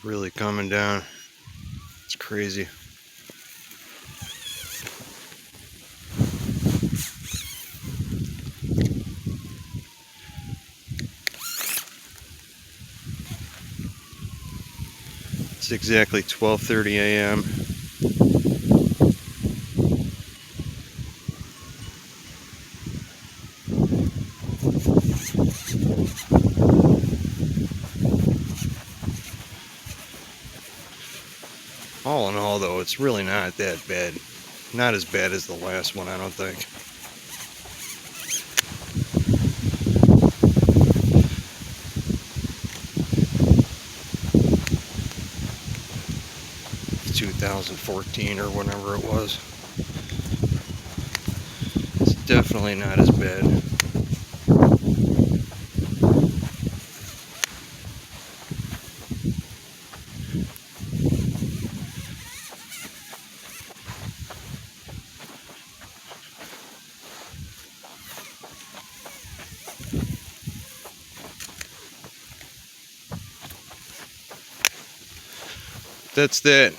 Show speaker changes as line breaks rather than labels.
really coming down. It's crazy. It's exactly 12:30 a.m. All in all, though, it's really not that bad. Not as bad as the last one, I don't think. It's 2014 or whenever it was. It's definitely not as bad. That's that.